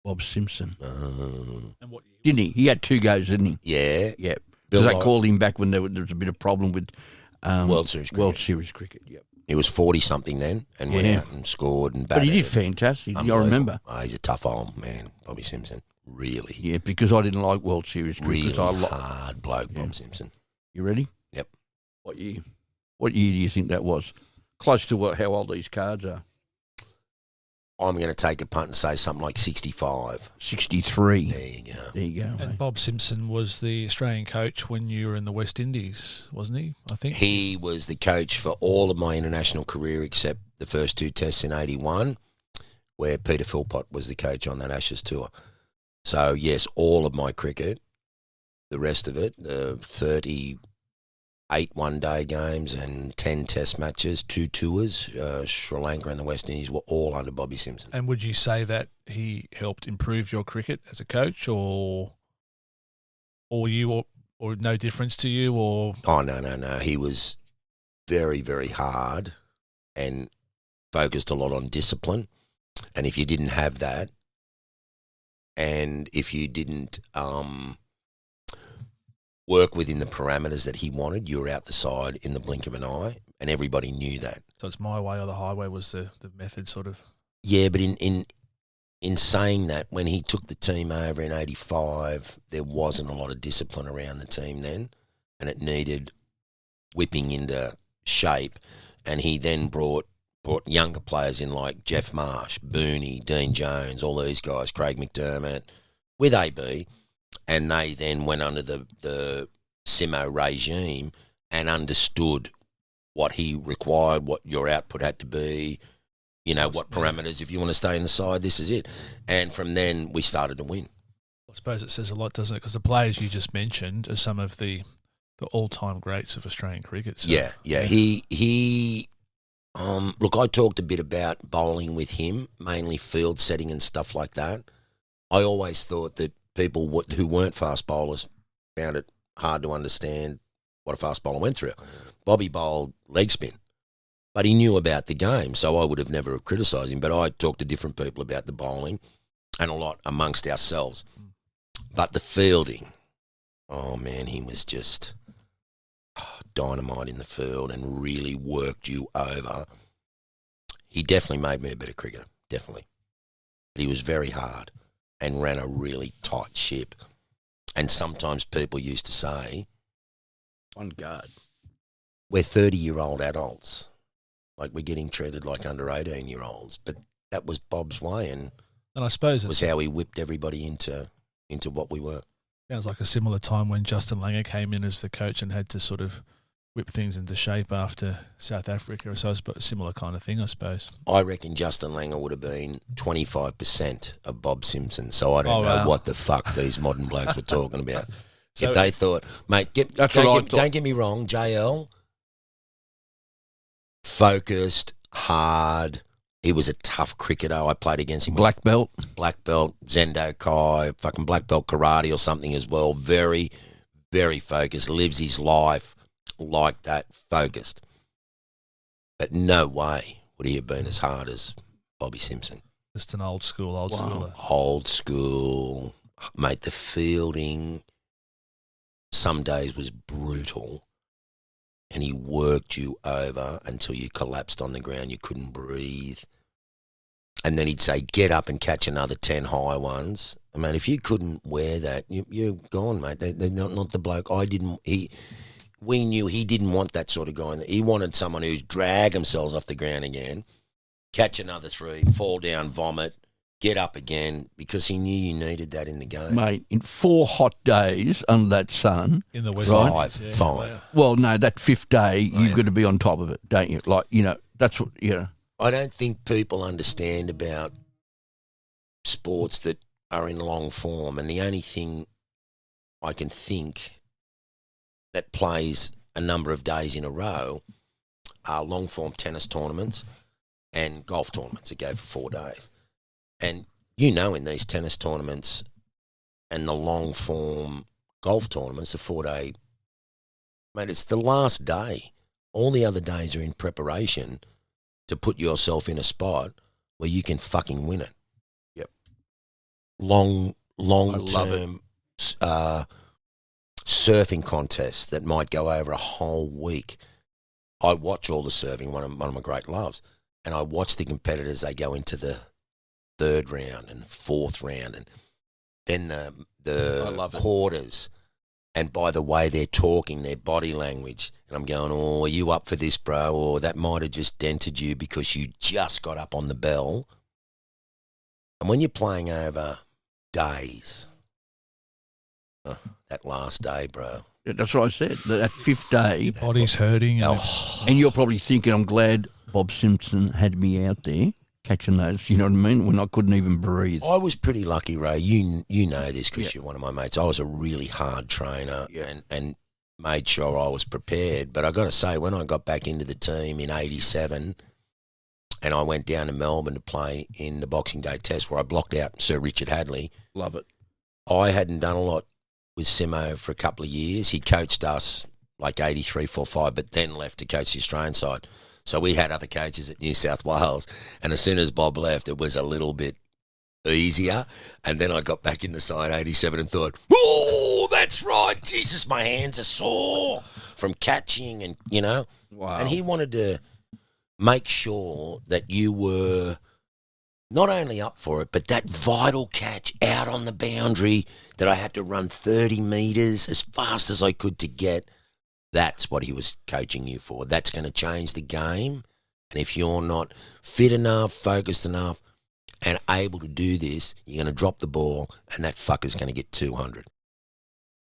Bob Simpson. And what year? Didn't he? He had 2 goes, didn't he? Yeah. Yeah. Bill Because they Lawrence. called him back when there was a bit of problem with World Series cricket. World Series cricket, yep. He was 40-something then and went Yeah. out and scored and But batted. he did fantastic. I Unbelievable. remember. Oh, he's a tough old man, Bobby Simpson. Really. Yeah, because I didn't like World Series cricket. Really hard bloke, Bob Simpson. You ready? Yep. What year? What year do you think that was? Close to how old these cards are. I'm going to take a punt and say something like 65. 63. There you go. There you go. And mate. Bob Simpson was the Australian coach when you were in the West Indies, wasn't he? I think He was the coach for all of my international career except the first 2 tests in 81, where Peter Philpott was the coach on that Ashes tour. So, yes, all of my cricket, the rest of it, the 38 one-day games and 10 test matches, 2 tours, Sri Lanka and the West Indies were all under Bobby Simpson. And would you say that he helped improve your cricket as a coach, or no difference to you, or? Oh, no. He was very, very hard and focused a lot on discipline. And if you didn't have that, and if you didn't work within the parameters that he wanted, you were out the side in the blink of an eye, and everybody knew that. So it's my way or the highway was the method, sort of. Yeah, but in saying that, when he took the team over in 85, there wasn't a lot of discipline around the team then, and it needed whipping into shape. And he then brought younger players in like Jeff Marsh, Booney, Dean Jones, all these guys, Craig McDermott, with AB, and they then went under the Simo regime and understood what he required, what your output had to be, you know, what parameters. If you want to stay in the side, this is it. And from then, we started to win. I suppose it says a lot, doesn't it? Because the players you just mentioned are some of the all-time greats of Australian cricket. So, Yeah. He look, I talked a bit about bowling with him, mainly field setting and stuff like that. I always thought that people who weren't fast bowlers found it hard to understand what a fast bowler went through. Bobby bowled leg spin, but he knew about the game, so I would have never criticised him. But I talked to different people about the bowling and a lot amongst ourselves. But the fielding, oh man, he was just dynamite in the field and really worked you over. He definitely made me a better cricketer, definitely. But he was very hard and ran a really tight ship. And sometimes people used to say, On guard. we're 30-year-old adults. Like, we're getting treated like under 18-year-olds. But that was Bob's way, and And I suppose it was it how he whipped everybody into what we were. sounds like a similar time when Justin Langer came in as the coach and had to sort of whip things into shape after South Africa. So it's a similar kind of thing, I suppose. I reckon Justin Langer would have been 25% of Bob Simpson. So I don't Oh, know wow. what the fuck these modern blokes were talking about. So- If they thought, mate, That's what I thought. don't get me wrong, JL, focused, hard. He was a tough cricketer. I played against him. Black belt. Black belt, Zendo Kai, fucking black belt karate or something as well. Very, very focused. Lives his life like that, focused. But no way would he have been as hard as Bobby Simpson. Just an old schooler. Old school. Mate, the fielding some days was brutal, and he worked you over until you collapsed on the ground. You couldn't breathe. And then he'd say, get up and catch another 10 high ones. I mean, if you couldn't wear that, you're gone, mate. They're not the bloke. We knew he didn't want that sort of guy. He wanted someone who'd drag themselves off the ground again, catch another 3, fall down, vomit, get up again, because he knew you needed that in the game. Mate, in 4 hot days under that sun. In the West Right. Indies, Five. Well, no, that 5th day, you've got to be on top of it, don't you? Like, you know, that's what, you know. I don't think people understand about sports that are in long form, and the only thing I can think that plays a number of days in a row are long form tennis tournaments and golf tournaments that go for 4 days. And you know, in these tennis tournaments and the long form golf tournaments, the 4-day, mate, it's the last day. All the other days are in preparation to put yourself in a spot where you can fucking win it. Yep. long-term surfing contests that might go over a whole week. I watch all the surfing, one of my great loves, and I watch the competitors. They go into the third round and the fourth round, and then the quarters. And by the way they're talking, their body language, and I'm going, oh, are you up for this, bro? Or that might have just dented you because you just got up on the bell. And when you're playing over days, that last day, bro. Yeah, that's what I said. That fifth day. Your body's hurting. And you're probably thinking, I'm glad Bob Simpson had me out there catching those, you know what I mean, when I couldn't even breathe. I was pretty lucky, Ray. You know this because you're one of my mates. I was a really hard trainer and made sure I was prepared. But I got to say, when I got back into the team in 87 and I went down to Melbourne to play in the Boxing Day Test where I blocked out Sir Richard Hadley. Love it. I hadn't done a lot with Simo for a couple of years. He coached us like 83, 45, but then left to coach the Australian side. So we had other coaches at New South Wales, and as soon as Bob left, it was a little bit easier. And then I got back in the side 87 and thought, oh, that's right. Jesus, my hands are sore from catching and, you know. Wow. And he wanted to make sure that you were not only up for it, but that vital catch out on the boundary that I had to run 30 metres as fast as I could to get. That's what he was coaching you for. That's going to change the game. And if you're not fit enough, focused enough, and able to do this, you're going to drop the ball, and that fucker's going to get 200.